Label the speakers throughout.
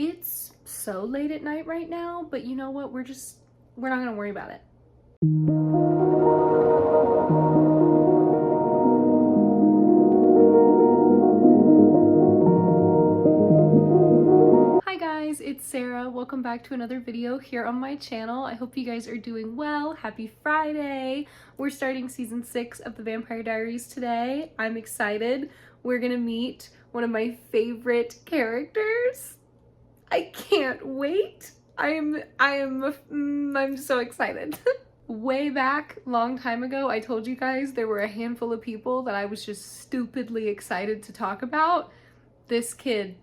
Speaker 1: It's so late at night right now, but you know what? We're not gonna worry about it. Hi guys, it's Sarah. Welcome back to another video here on my channel. I hope you guys are doing well. Happy Friday. We're starting season 6 of the Vampire Diaries today. I'm excited. We're gonna meet one of my favorite characters. I can't wait. I'm so excited. Way back, long time ago, I told you guys there were a handful of people that I was just stupidly excited to talk about. This kid's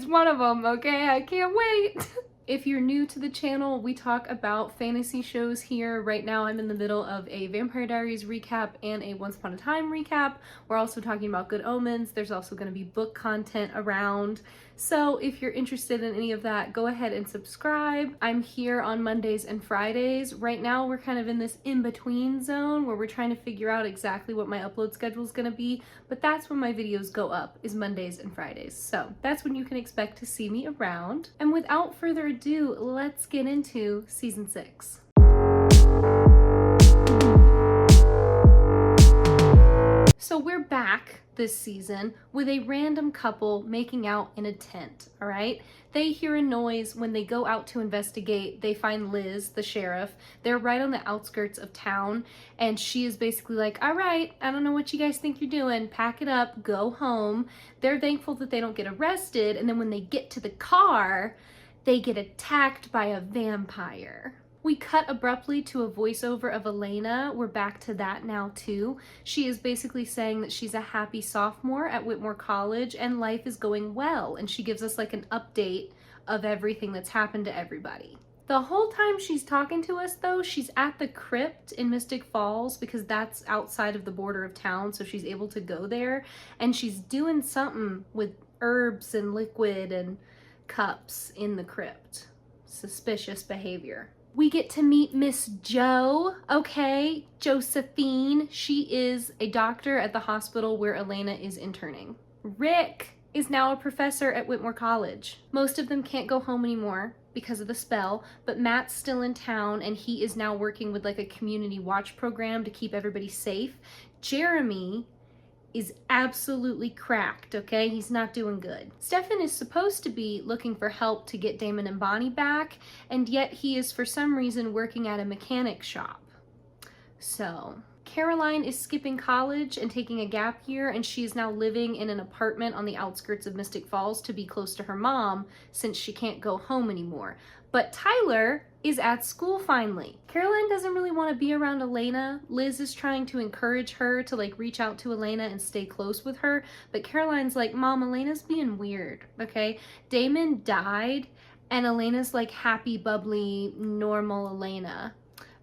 Speaker 1: one of them, okay? I can't wait. If you're new to the channel, we talk about fantasy shows here. Right now I'm in the middle of a Vampire Diaries recap and a Once Upon a Time recap. We're also talking about Good Omens. There's also going to be book content around. So if you're interested in any of that, go ahead and subscribe. I'm here on Mondays and Fridays. Right now we're kind of in this in-between zone where we're trying to figure out exactly what my upload schedule is going to be, but that's when my videos go up, is Mondays and Fridays. So that's when you can expect to see me around. And without further ado, let's get into season 6. So we're back this season with a random couple making out in a tent, all right? They hear a noise. When they go out to investigate, they find Liz, the sheriff. They're right on the outskirts of town, and she is basically like, all right, I don't know what you guys think you're doing. Pack it up, go home. They're thankful that they don't get arrested, and then when they get to the car, they get attacked by a vampire. We cut abruptly to a voiceover of Elena. We're back to that now too. She is basically saying that she's a happy sophomore at Whitmore College and life is going well. And she gives us like an update of everything that's happened to everybody. The whole time she's talking to us though, she's at the crypt in Mystic Falls because that's outside of the border of town. So she's able to go there and she's doing something with herbs and liquid and cups in the crypt. Suspicious behavior. We get to meet Miss Jo, okay, Josephine. She is a doctor at the hospital where Elena is interning. Rick is now a professor at Whitmore College. Most of them can't go home anymore because of the spell, but Matt's still in town and he is now working with like a community watch program to keep everybody safe. Jeremy is absolutely cracked, okay? He's not doing good. Stefan is supposed to be looking for help to get Damon and Bonnie back, and yet he is for some reason working at a mechanic shop. So, Caroline is skipping college and taking a gap year, and she is now living in an apartment on the outskirts of Mystic Falls to be close to her mom since she can't go home anymore. But Tyler is at school finally. Caroline doesn't really want to be around Elena. Liz is trying to encourage her to like reach out to Elena and stay close with her. But Caroline's like, Mom, Elena's being weird, okay? Damon died and Elena's like happy, bubbly, normal Elena.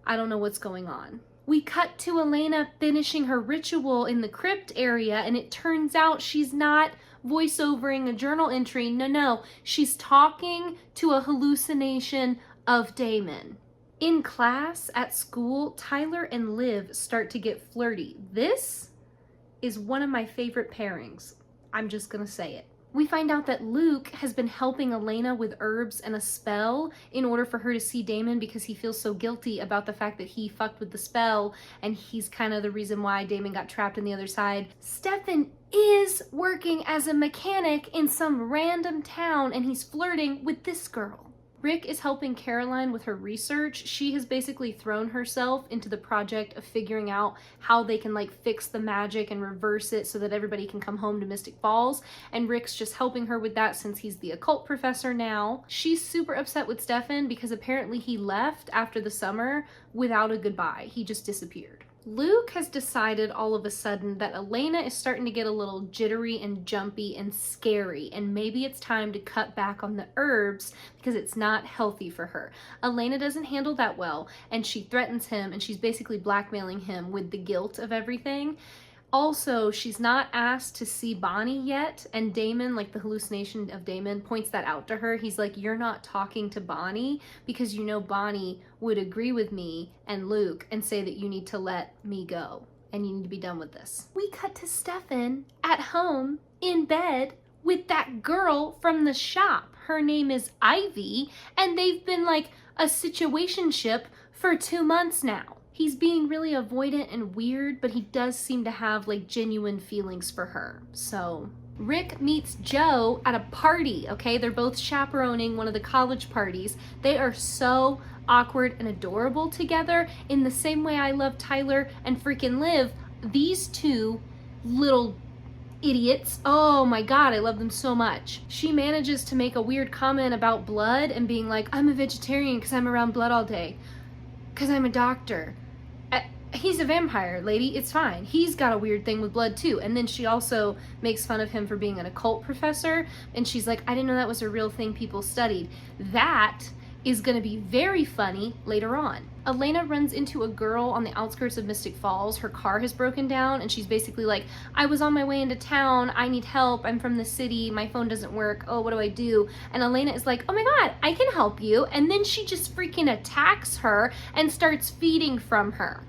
Speaker 1: I don't know what's going on. We cut to Elena finishing her ritual in the crypt area and it turns out she's not voiceovering a journal entry. No, she's talking to a hallucination of Damon. In class at school, Tyler and Liv start to get flirty. This is one of my favorite pairings. I'm just gonna say it. We find out that Luke has been helping Elena with herbs and a spell in order for her to see Damon because he feels so guilty about the fact that he fucked with the spell and he's kind of the reason why Damon got trapped on the other side. Stefan is working as a mechanic in some random town and he's flirting with this girl. Rick is helping Caroline with her research. She has basically thrown herself into the project of figuring out how they can like fix the magic and reverse it so that everybody can come home to Mystic Falls. And Rick's just helping her with that since he's the occult professor now. She's super upset with Stefan because apparently he left after the summer without a goodbye. He just disappeared. Luke has decided all of a sudden that Elena is starting to get a little jittery and jumpy and scary, and maybe it's time to cut back on the herbs because it's not healthy for her. Elena doesn't handle that well, and she threatens him, and she's basically blackmailing him with the guilt of everything. Also, she's not asked to see Bonnie yet, and Damon, like the hallucination of Damon, points that out to her. He's like, you're not talking to Bonnie because you know Bonnie would agree with me and Luke and say that you need to let me go and you need to be done with this. We cut to Stefan at home in bed with that girl from the shop. Her name is Ivy, and they've been like a situationship for 2 months now. He's being really avoidant and weird, but he does seem to have like genuine feelings for her. So Rick meets Joe at a party, okay? They're both chaperoning one of the college parties. They are so awkward and adorable together in the same way I love Tyler and freaking Liv. These two little idiots, oh my god, I love them so much. She manages to make a weird comment about blood and being like, I'm a vegetarian because I'm around blood all day. Because I'm a doctor. He's a vampire, lady. It's fine. He's got a weird thing with blood too. And then she also makes fun of him for being an occult professor. And she's like, I didn't know that was a real thing people studied. That is going to be very funny later on. Elena runs into a girl on the outskirts of Mystic Falls. Her car has broken down and she's basically like, I was on my way into town. I need help. I'm from the city. My phone doesn't work. Oh, what do I do? And Elena is like, oh my god, I can help you. And then she just freaking attacks her and starts feeding from her.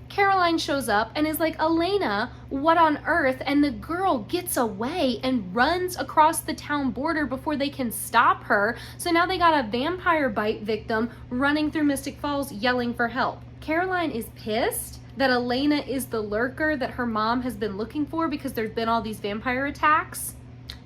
Speaker 1: Caroline shows up and is like, Elena, what on earth? And the girl gets away and runs across the town border before they can stop her. So now they got a vampire bite victim running through Mystic Falls yelling for help. Caroline is pissed that Elena is the lurker that her mom has been looking for because there's been all these vampire attacks.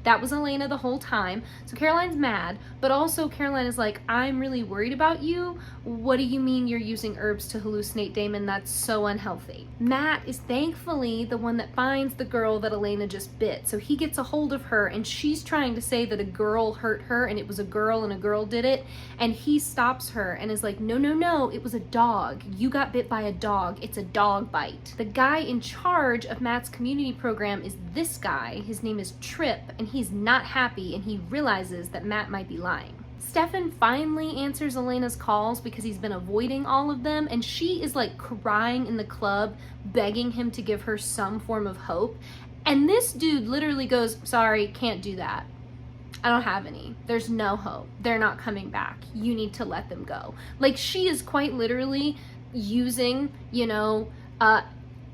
Speaker 1: That was Elena the whole time. So Caroline's mad, but also Caroline is like, I'm really worried about you. What do you mean you're using herbs to hallucinate Damon? That's so unhealthy. Matt is thankfully the one that finds the girl that Elena just bit. So he gets a hold of her and she's trying to say that a girl hurt her and it was a girl and a girl did it. And he stops her and is like, no, no, no, it was a dog. You got bit by a dog. It's a dog bite. The guy in charge of Matt's community program is this guy. His name is Trip, and he's not happy and he realizes that Matt might be lying. Stefan finally answers Elena's calls because he's been avoiding all of them, and she is like crying in the club, begging him to give her some form of hope. And this dude literally goes, sorry, can't do that. I don't have any. There's no hope. They're not coming back. You need to let them go. Like, she is quite literally using,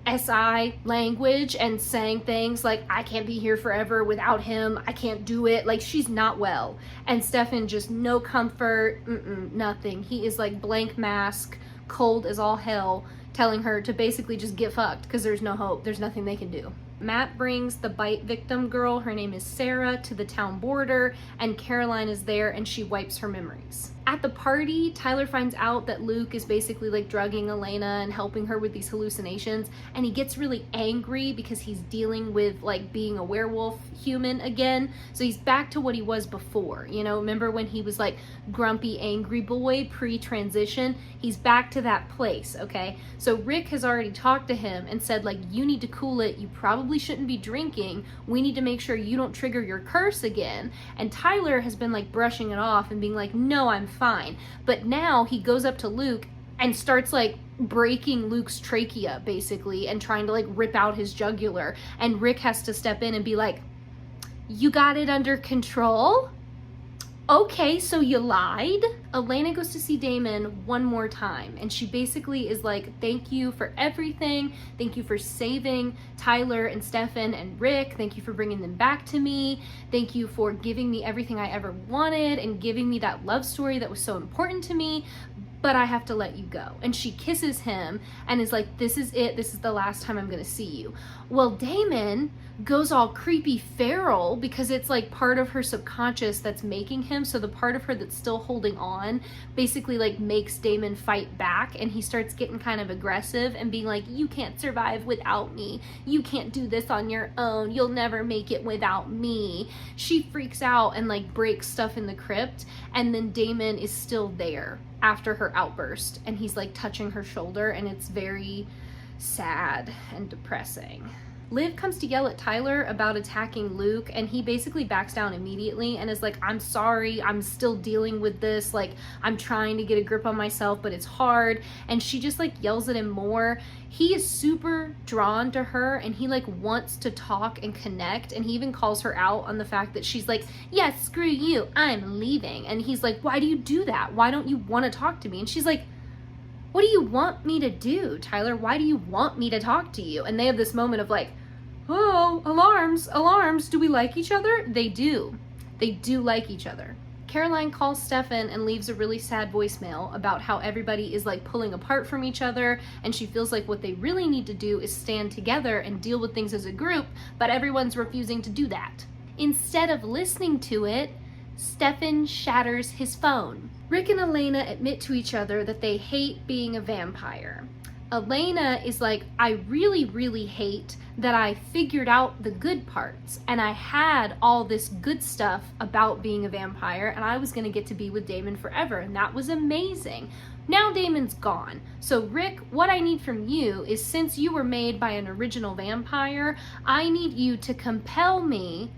Speaker 1: SI language and saying things like, I can't be here forever without him. I can't do it. Like, she's not well. And Stefan just no comfort, nothing. He is like blank mask, cold as all hell, telling her to basically just get fucked because there's no hope. There's nothing they can do. Matt brings the bite victim girl, her name is Sarah, to the town border, and Caroline is there and she wipes her memories. At the party, Tyler finds out that Luke is basically like drugging Elena and helping her with these hallucinations, and he gets really angry because he's dealing with like being a werewolf human again. So he's back to what he was before, remember when he was like grumpy angry boy pre-transition? He's back to that place, okay? So Rick has already talked to him and said like, you need to cool it, you probably shouldn't be drinking, we need to make sure you don't trigger your curse again. And Tyler has been like brushing it off and being like, no, I'm fine. But now he goes up to Luke and starts like breaking Luke's trachea basically and trying to like rip out his jugular, and Rick has to step in and be like, you got it under control? Okay, so you lied? Elena goes to see Damon one more time, and she basically is like, thank you for everything. Thank you for saving Tyler and Stefan and Rick. Thank you for bringing them back to me. Thank you for giving me everything I ever wanted and giving me that love story that was so important to me. But I have to let you go. And she kisses him and is like, this is it. This is the last time I'm gonna see you. Well, Damon goes all creepy feral because it's like part of her subconscious that's making him. So the part of her that's still holding on basically like makes Damon fight back, and he starts getting kind of aggressive and being like, you can't survive without me. You can't do this on your own. You'll never make it without me. She freaks out and like breaks stuff in the crypt, and then Damon is still there after her outburst, and he's like touching her shoulder, and it's very sad and depressing. Liv comes to yell at Tyler about attacking Luke, and he basically backs down immediately and is like, I'm sorry, I'm still dealing with this, like I'm trying to get a grip on myself, but it's hard. And she just like yells at him more. He is super drawn to her, and he like wants to talk and connect, and he even calls her out on the fact that she's like, yeah, screw you, I'm leaving. And he's like, why do you do that? Why don't you want to talk to me? And she's like, what do you want me to do, Tyler? Why do you want me to talk to you? And they have this moment of like, Oh, alarms, alarms. Do we like each other? They do. They do like each other. Caroline calls Stefan and leaves a really sad voicemail about how everybody is like pulling apart from each other, and she feels like what they really need to do is stand together and deal with things as a group, but everyone's refusing to do that. Instead of listening to it, Stefan shatters his phone. Rick and Elena admit to each other that they hate being a vampire. Elena is like, I really, really hate that I figured out the good parts and I had all this good stuff about being a vampire and I was gonna get to be with Damon forever, and that was amazing. Now Damon's gone. So Rick, what I need from you is, since you were made by an original vampire, I need you to compel me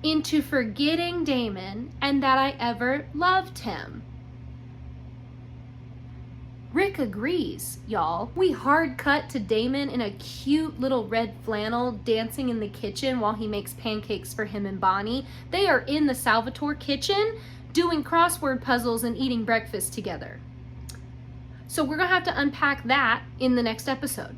Speaker 1: into forgetting Damon and that I ever loved him. Rick agrees, y'all. We hard cut to Damon in a cute little red flannel dancing in the kitchen while he makes pancakes for him and Bonnie. They are in the Salvatore kitchen doing crossword puzzles and eating breakfast together. So we're gonna have to unpack that in the next episode.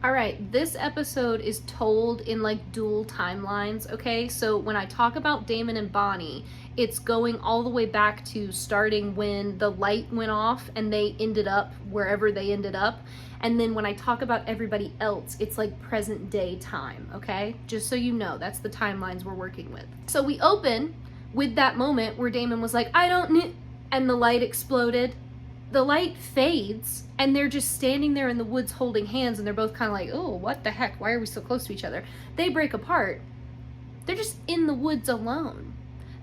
Speaker 1: Alright, this episode is told in like dual timelines, okay? So when I talk about Damon and Bonnie, it's going all the way back to starting when the light went off and they ended up wherever they ended up. And then when I talk about everybody else, it's like present day time, okay? Just so you know, that's the timelines we're working with. So we open with that moment where Damon was like, I don't need, and the light exploded. The light fades and they're just standing there in the woods holding hands, and they're both kind of like, oh, what the heck? Why are we so close to each other? They break apart. They're just in the woods alone.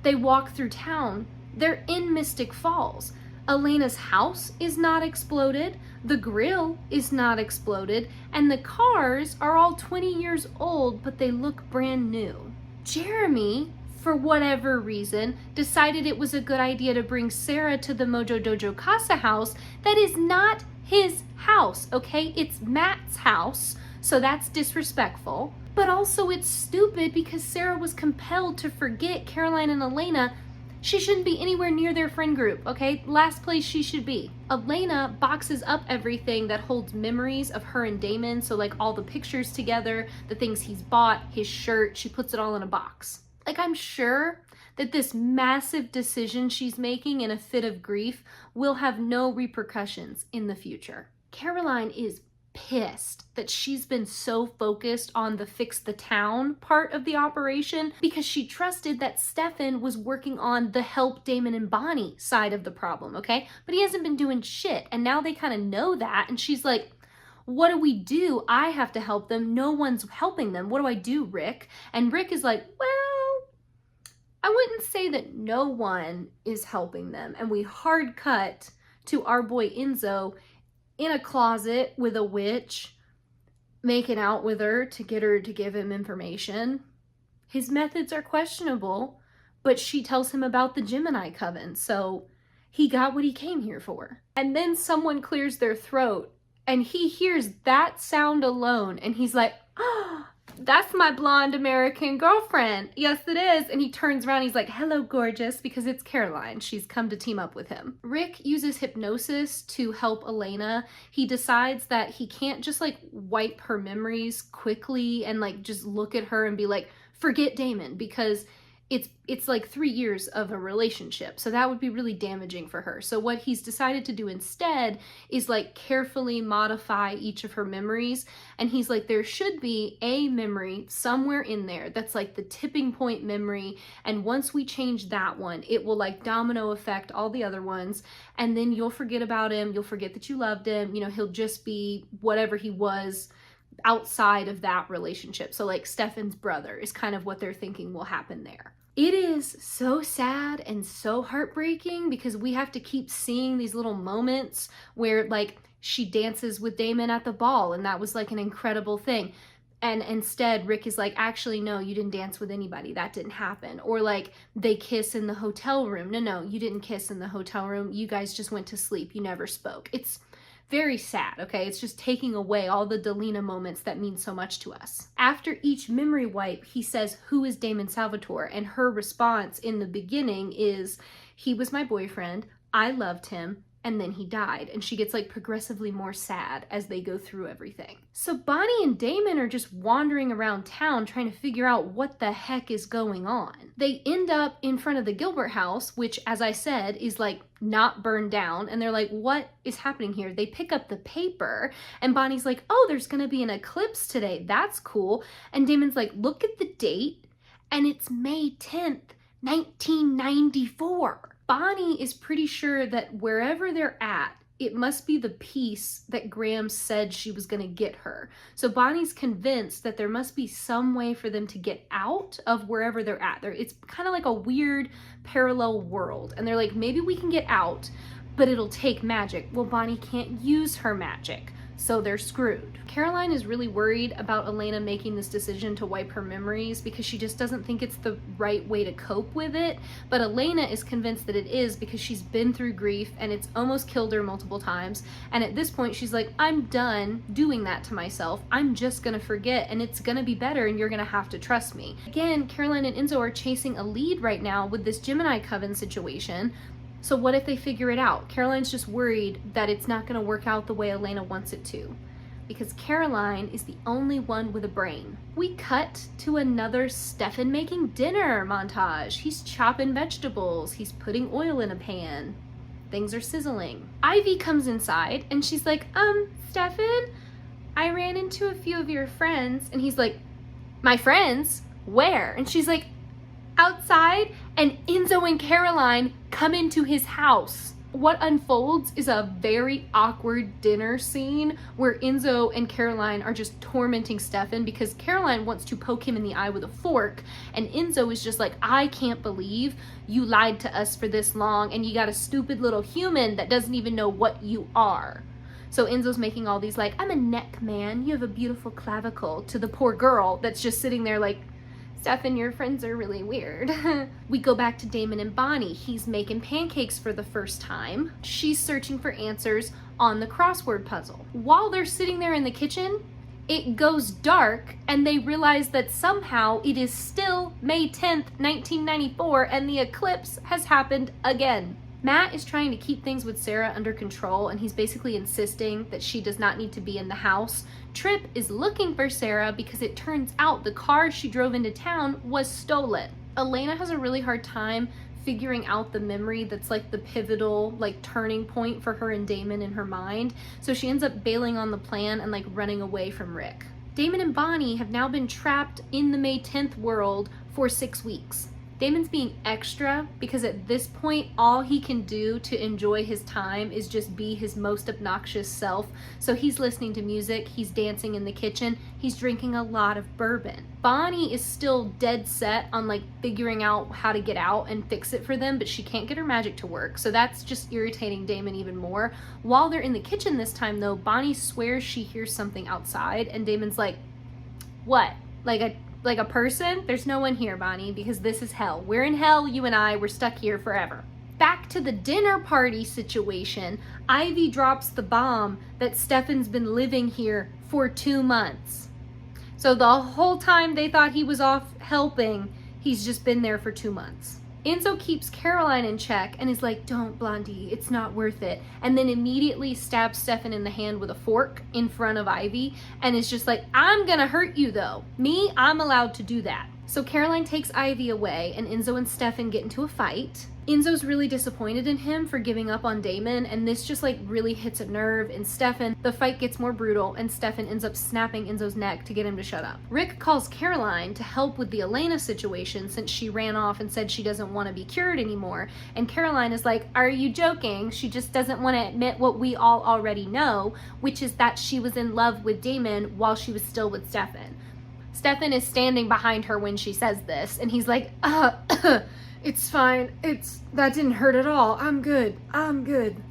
Speaker 1: They walk through town. They're in Mystic Falls. Elena's house is not exploded. The grill is not exploded. And the cars are all 20 years old, but they look brand new. Jeremy, for whatever reason, decided it was a good idea to bring Sarah to the Mojo Dojo Casa house. That is not his house, okay? It's Matt's house, so that's disrespectful. But also it's stupid because Sarah was compelled to forget Caroline and Elena. She shouldn't be anywhere near their friend group, okay? Last place she should be. Elena boxes up everything that holds memories of her and Damon, so like all the pictures together, the things he's bought, his shirt, she puts it all in a box. Like, I'm sure that this massive decision she's making in a fit of grief will have no repercussions in the future. Caroline is pissed that she's been so focused on the fix the town part of the operation because she trusted that Stefan was working on the help Damon and Bonnie side of the problem, okay? But he hasn't been doing shit, and now they kind of know that, and she's like, what do we do? I have to help them. No one's helping them. What do I do, Rick? And Rick is like, well, I wouldn't say that no one is helping them. And we hard cut to our boy Enzo in a closet with a witch, making out with her to get her to give him information. His methods are questionable, but she tells him about the Gemini coven, so he got what he came here for. And then someone clears their throat, and he hears that sound alone, and he's like, oh, that's my blonde American girlfriend. Yes, it is. And he turns around, he's like, hello, gorgeous, because it's Caroline. She's come to team up with him. Rick uses hypnosis to help Elena. He decides that he can't just like wipe her memories quickly and like just look at her and be like, forget Damon, because it's like 3 years of a relationship. So that would be really damaging for her. So what he's decided to do instead is like carefully modify each of her memories. And he's like, there should be a memory somewhere in there that's like the tipping point memory. And once we change that one, it will like domino affect all the other ones. And then you'll forget about him. You'll forget that you loved him. You know, he'll just be whatever he was outside of that relationship. So like Stefan's brother is kind of what they're thinking will happen there. It is so sad and so heartbreaking because we have to keep seeing these little moments where like she dances with Damon at the ball and that was like an incredible thing. And instead Rick is like, actually, no, you didn't dance with anybody. That didn't happen. Or like they kiss in the hotel room. No, you didn't kiss in the hotel room. You guys just went to sleep. You never spoke. It's very sad, okay? It's just taking away all the Delina moments that mean so much to us. After each memory wipe, he says, who is Damon Salvatore? And her response in the beginning is, he was my boyfriend, I loved him, and then he died. And she gets like progressively more sad as they go through everything. So Bonnie and Damon are just wandering around town trying to figure out what the heck is going on. They end up in front of the Gilbert house, which, as I said, is like not burned down. And they're like, what is happening here? They pick up the paper and Bonnie's like, oh, there's gonna be an eclipse today. That's cool. And Damon's like, look at the date, and it's May 10th, 1994. Bonnie is pretty sure that wherever they're at, it must be the piece that Graham said she was gonna get her. So Bonnie's convinced that there must be some way for them to get out of wherever they're at. It's kind of like a weird parallel world. And they're like, maybe we can get out, but it'll take magic. Well, Bonnie can't use her magic, so they're screwed. Caroline is really worried about Elena making this decision to wipe her memories because she just doesn't think it's the right way to cope with it. But Elena is convinced that it is because she's been through grief and it's almost killed her multiple times. And at this point, she's like, I'm done doing that to myself. I'm just gonna forget and it's gonna be better and you're gonna have to trust me. Again, Caroline and Enzo are chasing a lead right now with this Gemini coven situation. So what if they figure it out? Caroline's just worried that it's not gonna work out the way Elena wants it to, because Caroline is the only one with a brain. We cut to another Stefan making dinner montage. He's chopping vegetables. He's putting oil in a pan. Things are sizzling. Ivy comes inside and she's like, Stefan, I ran into a few of your friends. And he's like, my friends? Where? And she's like, outside. And Enzo and Caroline come into his house. What unfolds is a very awkward dinner scene where Enzo and Caroline are just tormenting Stefan because Caroline wants to poke him in the eye with a fork, and Enzo is just like, I can't believe you lied to us for this long and you got a stupid little human that doesn't even know what you are. So Enzo's making all these like, I'm a neck man, you have a beautiful clavicle, to the poor girl that's just sitting there like, Stefan, your friends are really weird. We go back to Damon and Bonnie. He's making pancakes for the first time. She's searching for answers on the crossword puzzle. While they're sitting there in the kitchen, it goes dark and they realize that somehow it is still May 10th, 1994, and the eclipse has happened again. Matt is trying to keep things with Sarah under control, and he's basically insisting that she does not need to be in the house. Tripp is looking for Sarah because it turns out the car she drove into town was stolen. Elena has a really hard time figuring out the memory that's like the pivotal like turning point for her and Damon in her mind, so she ends up bailing on the plan and like running away from Rick. Damon and Bonnie have now been trapped in the May 10th world for 6 weeks. Damon's being extra because at this point, all he can do to enjoy his time is just be his most obnoxious self. So he's listening to music, he's dancing in the kitchen, he's drinking a lot of bourbon. Bonnie is still dead set on like figuring out how to get out and fix it for them, but she can't get her magic to work. So that's just irritating Damon even more. While they're in the kitchen this time though, Bonnie swears she hears something outside and Damon's like, what? Like a person? There's no one here, Bonnie, because this is hell. We're in hell, you and I, we're stuck here forever. Back to the dinner party situation, Ivy drops the bomb that Stefan's been living here for 2 months. So the whole time they thought he was off helping, he's just been there for 2 months. Enzo keeps Caroline in check and is like, don't, Blondie, it's not worth it. And then immediately stabs Stefan in the hand with a fork in front of Ivy and is just like, I'm gonna hurt you though. Me, I'm allowed to do that. So Caroline takes Ivy away and Enzo and Stefan get into a fight. Enzo's really disappointed in him for giving up on Damon, and this just like really hits a nerve in Stefan. The fight gets more brutal and Stefan ends up snapping Enzo's neck to get him to shut up. Rick calls Caroline to help with the Elena situation since she ran off and said she doesn't want to be cured anymore. And Caroline is like, are you joking? She just doesn't want to admit what we all already know, which is that she was in love with Damon while she was still with Stefan. Stefan is standing behind her when she says this and he's like, it's fine. That didn't hurt at all. I'm good.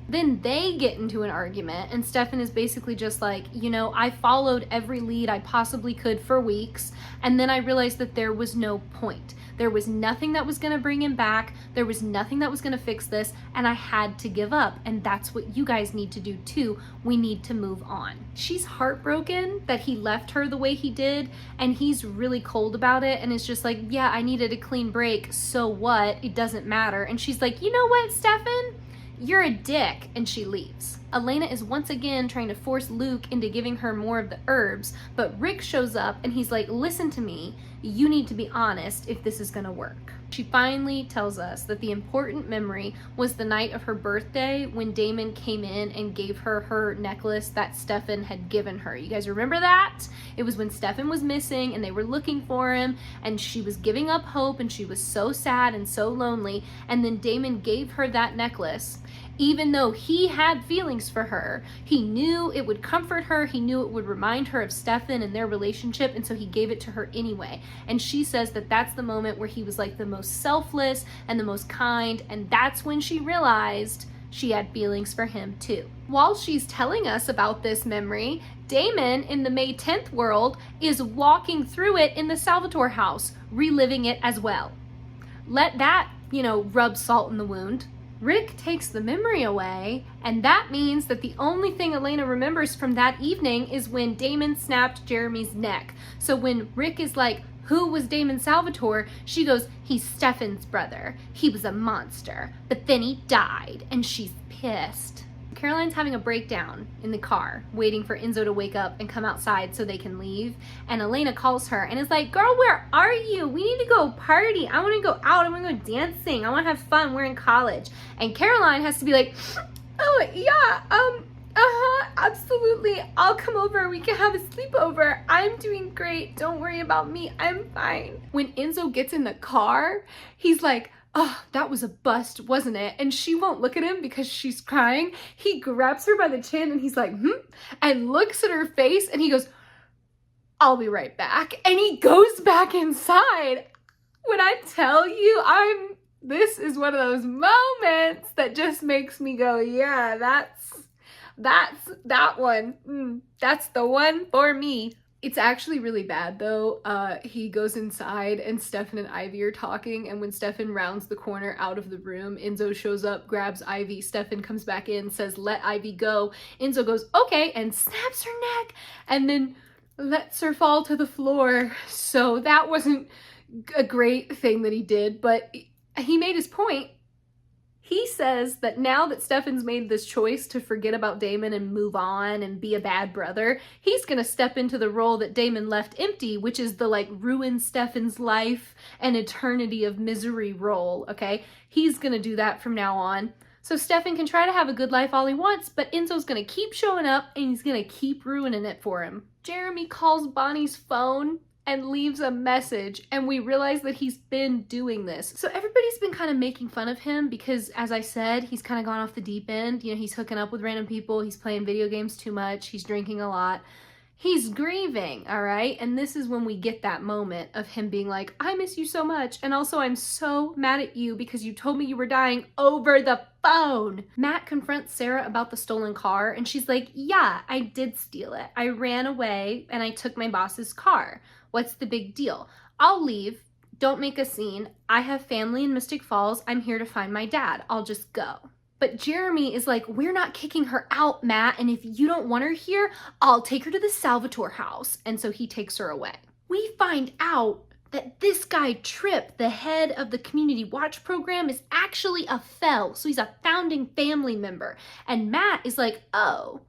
Speaker 1: Then they get into an argument and Stefan is basically just like, I followed every lead I possibly could for weeks and then I realized that there was no point. There was nothing that was going to bring him back. There was nothing that was going to fix this and I had to give up, and that's what you guys need to do too. We need to move on. She's heartbroken that he left her the way he did and he's really cold about it and is just like, yeah, I needed a clean break. So what? It doesn't matter. And she's like, you know what, Stefan? "You're a dick," and she leaves. Elena is once again trying to force Luke into giving her more of the herbs, but Rick shows up and he's like, "Listen to me, you need to be honest if this is gonna work." She finally tells us that the important memory was the night of her birthday when Damon came in and gave her her necklace that Stefan had given her. You guys remember that? It was when Stefan was missing and they were looking for him, and she was giving up hope and she was so sad and so lonely, and then Damon gave her that necklace. Even though he had feelings for her, he knew it would comfort her, he knew it would remind her of Stefan and their relationship, and so he gave it to her anyway. And she says that that's the moment where he was like the most selfless and the most kind, and that's when she realized she had feelings for him too. While she's telling us about this memory, Damon in the May 10th world is walking through it in the Salvatore house, reliving it as well. Let that, rub salt in the wound. Rick takes the memory away, and that means that the only thing Elena remembers from that evening is when Damon snapped Jeremy's neck. So when Rick is like, "Who was Damon Salvatore?" she goes, "He's Stefan's brother. He was a monster, but then he died," and she's pissed. Caroline's having a breakdown in the car, waiting for Enzo to wake up and come outside so they can leave. And Elena calls her and is like, "Girl, where are you? We need to go party. I want to go out. I want to go dancing. I want to have fun. We're in college." And Caroline has to be like, "Oh, yeah, absolutely. I'll come over. We can have a sleepover. I'm doing great. Don't worry about me. I'm fine." When Enzo gets in the car, he's like, "Oh, that was a bust, wasn't it?" And she won't look at him because she's crying. He grabs her by the chin and he's like, and looks at her face and he goes, "I'll be right back." And he goes back inside. When I tell you, this is one of those moments that just makes me go, yeah, that's that one. That's the one for me. It's actually really bad though. He goes inside and Stefan and Ivy are talking, and when Stefan rounds the corner out of the room, Enzo shows up, grabs Ivy. Stefan comes back in, says, "Let Ivy go." Enzo goes, "Okay," and snaps her neck and then lets her fall to the floor. So that wasn't a great thing that he did, but he made his point. He says that now that Stefan's made this choice to forget about Damon and move on and be a bad brother, he's gonna step into the role that Damon left empty, which is the ruin Stefan's life and eternity of misery role, okay? He's gonna do that from now on. So Stefan can try to have a good life all he wants, but Enzo's gonna keep showing up and he's gonna keep ruining it for him. Jeremy calls Bonnie's phone and leaves a message, and we realize that he's been doing this. So everybody's been kind of making fun of him because, as I said, he's kind of gone off the deep end. He's hooking up with random people, he's playing video games too much, he's drinking a lot. He's grieving, all right? And this is when we get that moment of him being like, "I miss you so much, and also I'm so mad at you because you told me you were dying over the phone." Matt confronts Sarah about the stolen car, and she's like, "Yeah, I did steal it. I ran away and I took my boss's car. What's the big deal? I'll leave. Don't make a scene. I have family in Mystic Falls. I'm here to find my dad. I'll just go." But Jeremy is like, "We're not kicking her out, Matt, and if you don't want her here, I'll take her to the Salvatore house." And so he takes her away. We find out that this guy Tripp, the head of the community watch program, is actually a FEL, so he's a founding family member. And Matt is like, "Oh,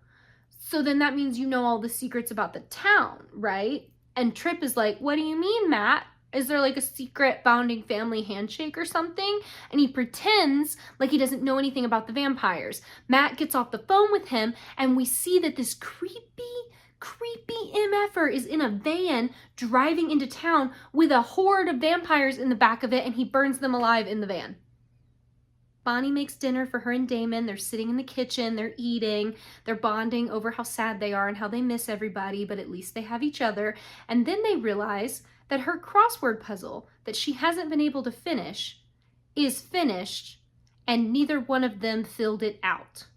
Speaker 1: so then that means you know all the secrets about the town, right?" And Tripp is like, "What do you mean, Matt? Is there a secret founding family handshake or something?" And he pretends like he doesn't know anything about the vampires. Matt gets off the phone with him and we see that this creepy MFer is in a van driving into town with a horde of vampires in the back of it, and he burns them alive in the van. Bonnie makes dinner for her and Damon. They're sitting in the kitchen, they're eating, they're bonding over how sad they are and how they miss everybody, but at least they have each other. And then they realize that her crossword puzzle that she hasn't been able to finish is finished, and neither one of them filled it out.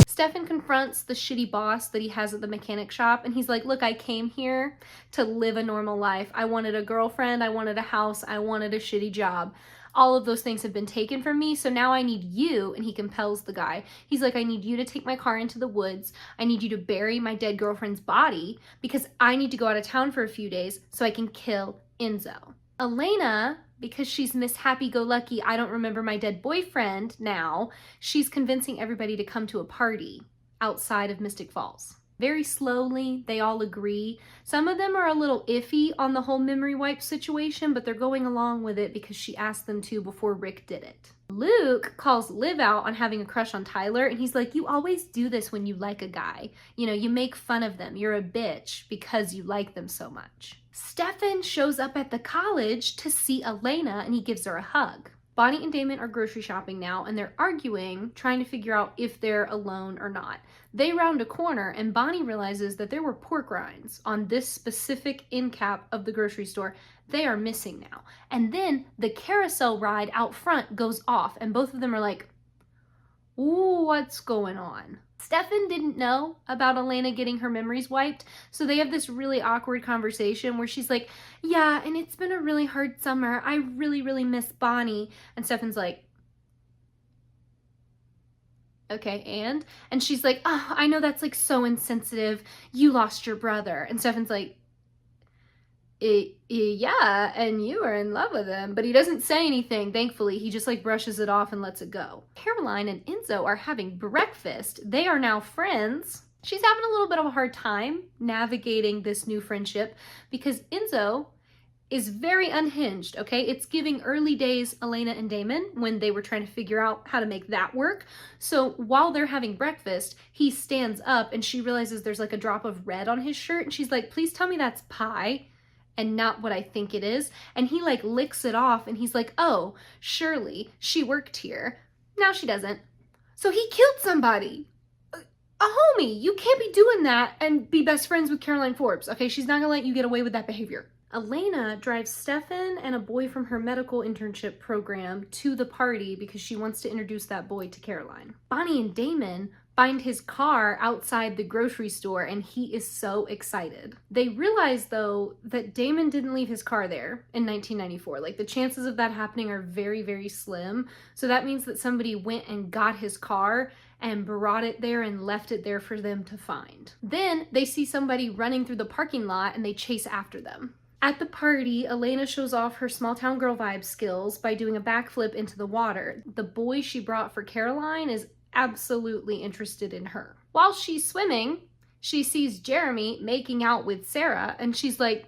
Speaker 1: Stefan confronts the shitty boss that he has at the mechanic shop, and he's like, "Look, I came here to live a normal life. I wanted a girlfriend, I wanted a house, I wanted a shitty job. All of those things have been taken from me, so now I need you," and he compels the guy. He's like, "I need you to take my car into the woods. I need you to bury my dead girlfriend's body because I need to go out of town for a few days so I can kill Enzo." Elena, because she's Miss Happy-Go-Lucky, I don't remember my dead boyfriend now, she's convincing everybody to come to a party outside of Mystic Falls. Very slowly, they all agree. Some of them are a little iffy on the whole memory wipe situation, but they're going along with it because she asked them to before Rick did it. Luke calls Liv out on having a crush on Tyler, and he's like, you always do this when you like a guy. You know, you make fun of them. You're a bitch because you like them so much. Stefan shows up at the college to see Elena, and he gives her a hug. Bonnie and Damon are grocery shopping now, and they're arguing, trying to figure out if they're alone or not. They round a corner, and Bonnie realizes that there were pork rinds on this specific end cap of the grocery store. They are missing now. And then the carousel ride out front goes off, and both of them are like, ooh, what's going on? Stefan didn't know about Elena getting her memories wiped, so they have this really awkward conversation where she's like, yeah, and it's been a really hard summer. I really, really miss Bonnie. And Stefan's like, okay, and she's like, oh, I know that's like so insensitive. You lost your brother. And Stefan's like, yeah, and you are in love with him. But he doesn't say anything, thankfully. He just like brushes it off and lets it go. Caroline and Enzo are having breakfast. They are now friends. She's having a little bit of a hard time navigating this new friendship because Enzo is very unhinged, okay? It's giving early days Elena and Damon when they were trying to figure out how to make that work. So while they're having breakfast, he stands up and she realizes there's like a drop of red on his shirt and she's like, please tell me that's pie and not what I think it is. And he like licks it off and he's like, oh, surely she worked here. Now she doesn't. So he killed somebody. A homie. You can't be doing that and be best friends with Caroline Forbes, okay? She's not gonna let you get away with that behavior. Elena drives Stefan and a boy from her medical internship program to the party because she wants to introduce that boy to Caroline. Bonnie and Damon find his car outside the grocery store and he is so excited. They realize though that Damon didn't leave his car there in 1994. Like the chances of that happening are very, very slim. So that means that somebody went and got his car and brought it there and left it there for them to find. Then they see somebody running through the parking lot and they chase after them. At the party, Elena shows off her small town girl vibe skills by doing a backflip into the water. The boy she brought for Caroline is absolutely interested in her. While she's swimming, she sees Jeremy making out with Sarah and she's like,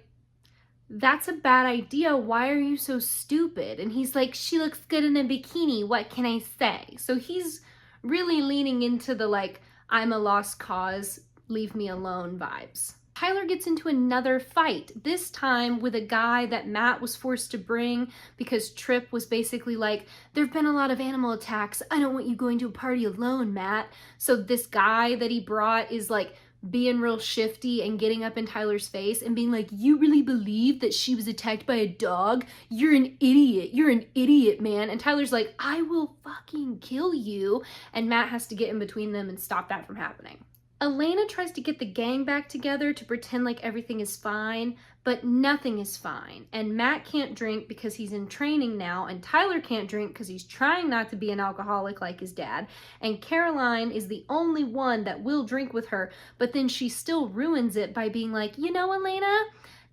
Speaker 1: that's a bad idea. Why are you so stupid? And he's like, she looks good in a bikini. What can I say? So he's really leaning into the like, I'm a lost cause, leave me alone vibes. Tyler gets into another fight, this time with a guy that Matt was forced to bring because Tripp was basically like, there've been a lot of animal attacks. I don't want you going to a party alone, Matt. So this guy that he brought is like being real shifty and getting up in Tyler's face and being like, you really believe that she was attacked by a dog? You're an idiot. You're an idiot, man. And Tyler's like, I will fucking kill you. And Matt has to get in between them and stop that from happening. Elena tries to get the gang back together to pretend like everything is fine, but nothing is fine. And Matt can't drink because he's in training now, and Tyler can't drink because he's trying not to be an alcoholic like his dad. And Caroline is the only one that will drink with her, but then she still ruins it by being like, you know, Elena,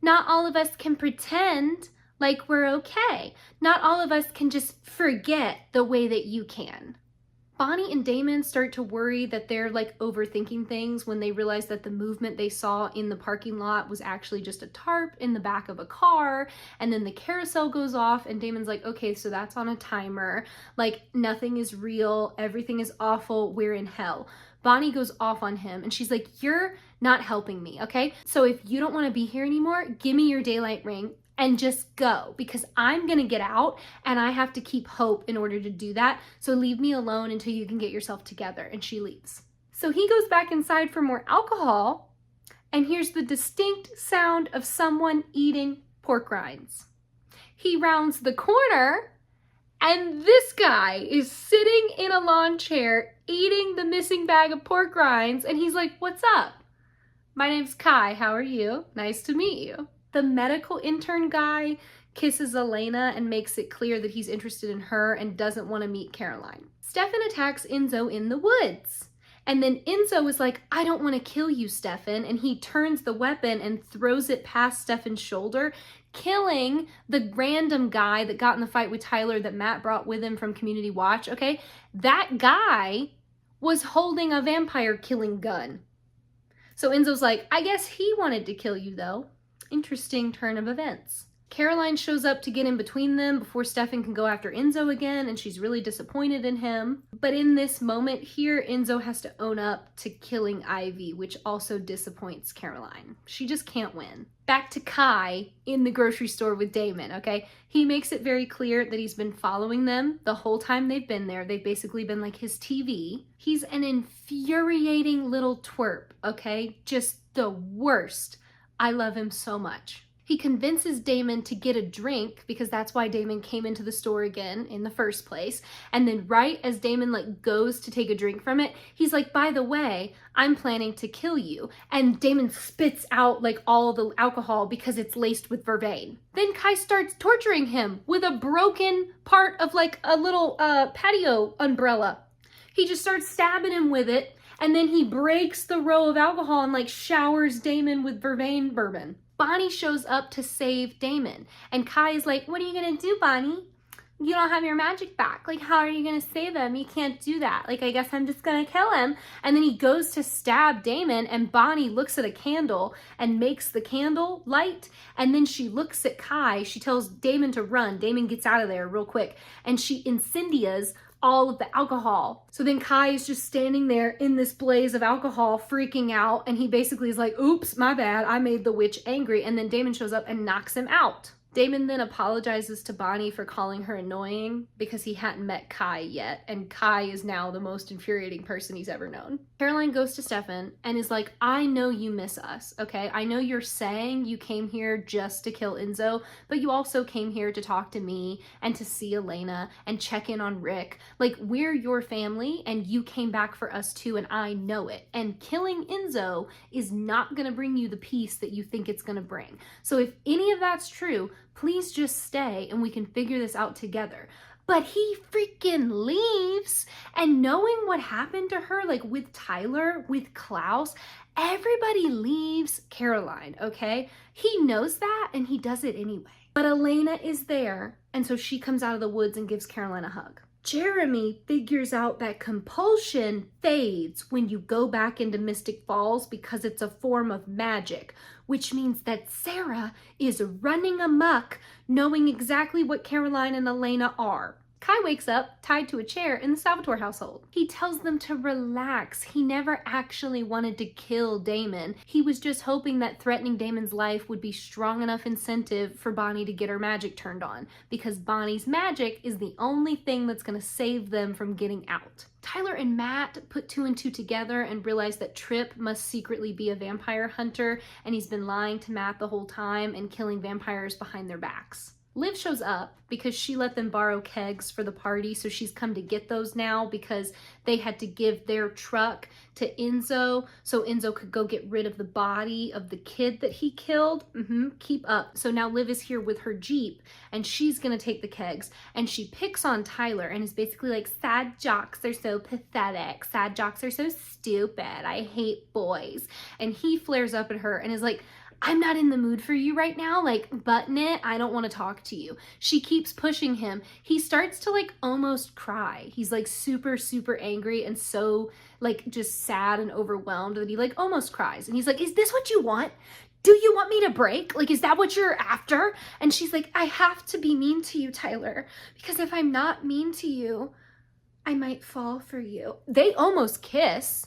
Speaker 1: not all of us can pretend like we're okay. Not all of us can just forget the way that you can. Bonnie and Damon start to worry that they're like overthinking things when they realize that the movement they saw in the parking lot was actually just a tarp in the back of a car. And then the carousel goes off and Damon's like, okay, so that's on a timer. Like nothing is real. Everything is awful. We're in hell. Bonnie goes off on him and she's like, you're not helping me, okay? So if you don't want to be here anymore, give me your daylight ring and just go, because I'm gonna get out and I have to keep hope in order to do that. So leave me alone until you can get yourself together. And she leaves. So he goes back inside for more alcohol and hears the distinct sound of someone eating pork rinds. He rounds the corner and this guy is sitting in a lawn chair eating the missing bag of pork rinds. And he's like, what's up? My name's Kai. How are you? Nice to meet you. The medical intern guy kisses Elena and makes it clear that he's interested in her and doesn't want to meet Caroline. Stefan attacks Enzo in the woods. And then Enzo is like, I don't want to kill you, Stefan. And he turns the weapon and throws it past Stefan's shoulder, killing the random guy that got in the fight with Tyler that Matt brought with him from Community Watch, okay? That guy was holding a vampire killing gun. So Enzo's like, I guess he wanted to kill you though. Interesting turn of events. Caroline shows up to get in between them before Stefan can go after Enzo again, and she's really disappointed in him. But in this moment here, Enzo has to own up to killing Ivy, which also disappoints Caroline. She just can't win. Back to Kai in the grocery store with Damon, okay? He makes it very clear that he's been following them the whole time they've been there. They've basically been like his TV. He's an infuriating little twerp, okay? Just the worst. I love him so much. He convinces Damon to get a drink because that's why Damon came into the store again in the first place. And then right as Damon like goes to take a drink from it, he's like, by the way, I'm planning to kill you. And Damon spits out like all the alcohol because it's laced with vervain. Then Kai starts torturing him with a broken part of like a little patio umbrella. He just starts stabbing him with it. And then he breaks the row of alcohol and like showers Damon with vervain bourbon. Bonnie shows up to save Damon. And Kai is like, what are you gonna do, Bonnie? You don't have your magic back. Like, how are you gonna save him? You can't do that. Like, I guess I'm just gonna kill him. And then he goes to stab Damon, and Bonnie looks at a candle and makes the candle light. And then she looks at Kai. She tells Damon to run. Damon gets out of there real quick. And she incendias all of the alcohol. So then Kai is just standing there in this blaze of alcohol, freaking out. And he basically is like, oops, my bad. I made the witch angry. And then Damon shows up and knocks him out. Damon then apologizes to Bonnie for calling her annoying because he hadn't met Kai yet, and Kai is now the most infuriating person he's ever known. Caroline goes to Stefan and is like, I know you miss us, okay? I know you're saying you came here just to kill Enzo, but you also came here to talk to me and to see Elena and check in on Rick. Like, we're your family and you came back for us too, and I know it. And killing Enzo is not gonna bring you the peace that you think it's gonna bring. So if any of that's true, please just stay and we can figure this out together. But he freaking leaves. And knowing what happened to her, like with Tyler, with Klaus, everybody leaves Caroline, okay? He knows that and he does it anyway. But Elena is there, and so she comes out of the woods and gives Caroline a hug. Jeremy figures out that compulsion fades when you go back into Mystic Falls because it's a form of magic, which means that Sarah is running amok, knowing exactly what Caroline and Elena are. Kai wakes up tied to a chair in the Salvatore household. He tells them to relax. He never actually wanted to kill Damon. He was just hoping that threatening Damon's life would be strong enough incentive for Bonnie to get her magic turned on, because Bonnie's magic is the only thing that's going to save them from getting out. Tyler and Matt put two and two together and realize that Tripp must secretly be a vampire hunter, and he's been lying to Matt the whole time and killing vampires behind their backs. Liv shows up because she let them borrow kegs for the party, so she's come to get those now because they had to give their truck to Enzo so Enzo could go get rid of the body of the kid that he killed. Keep up. So now Liv is here with her Jeep and she's gonna take the kegs, and she picks on Tyler and is basically like, sad jocks are so pathetic. Sad jocks are so stupid. I hate boys. And he flares up at her and is like, I'm not in the mood for you right now, like, button it, I don't want to talk to you. She keeps pushing him. He starts to like almost cry. He's like super, super angry and so like just sad and overwhelmed that he like almost cries. And he's like, is this what you want? Do you want me to break? Like, is that what you're after? And she's like, I have to be mean to you, Tyler, because if I'm not mean to you, I might fall for you. They almost kiss,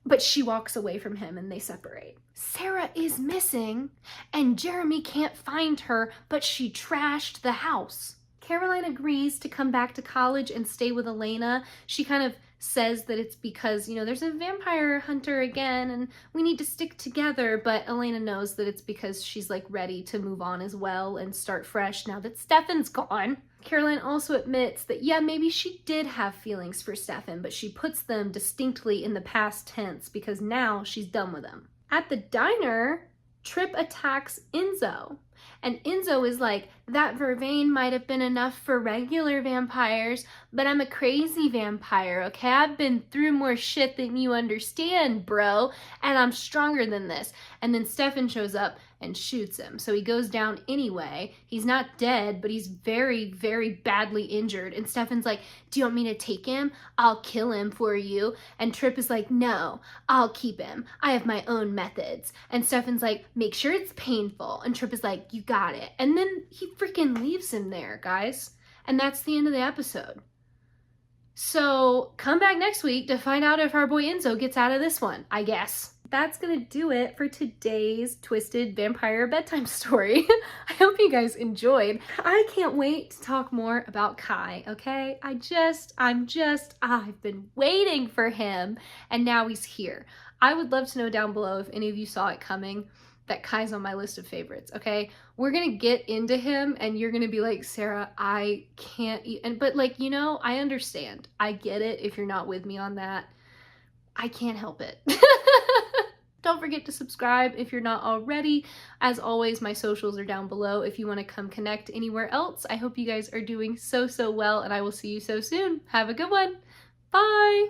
Speaker 1: but she walks away from him and they separate. Sarah is missing and Jeremy can't find her, but she trashed the house. Caroline agrees to come back to college and stay with Elena. She kind of says that it's because, you know, there's a vampire hunter again and we need to stick together, but Elena knows that it's because she's like ready to move on as well and start fresh now that Stefan's gone. Caroline also admits that, yeah, maybe she did have feelings for Stefan, but she puts them distinctly in the past tense because now she's done with him. At the diner, Tripp attacks Enzo, And Enzo is like, that vervain might have been enough for regular vampires, but I'm a crazy vampire, okay? I've been through more shit than you understand, bro, and I'm stronger than this. And then Stefan shows up and shoots him. So he goes down anyway. He's not dead, but he's very, very badly injured. And Stefan's like, do you want me to take him? I'll kill him for you. And Tripp is like, no, I'll keep him. I have my own methods. And Stefan's like, make sure it's painful. And Tripp is like, you got it. And then he freaking leaves him there, guys. And that's the end of the episode. So come back next week to find out if our boy Enzo gets out of this one, I guess. That's gonna do it for today's twisted vampire bedtime story. I hope you guys enjoyed. I can't wait to talk more about Kai, okay? I've been waiting for him, and now he's here. I would love to know down below if any of you saw it coming, that Kai's on my list of favorites, okay? We're gonna get into him, and you're gonna be like, Sarah, I can't eat, but like, you know, I understand. I get it if you're not with me on that. I can't help it. Don't forget to subscribe if you're not already. As always, my socials are down below if you want to come connect anywhere else. I hope you guys are doing so well, and I will see you so soon. Have a good one. Bye.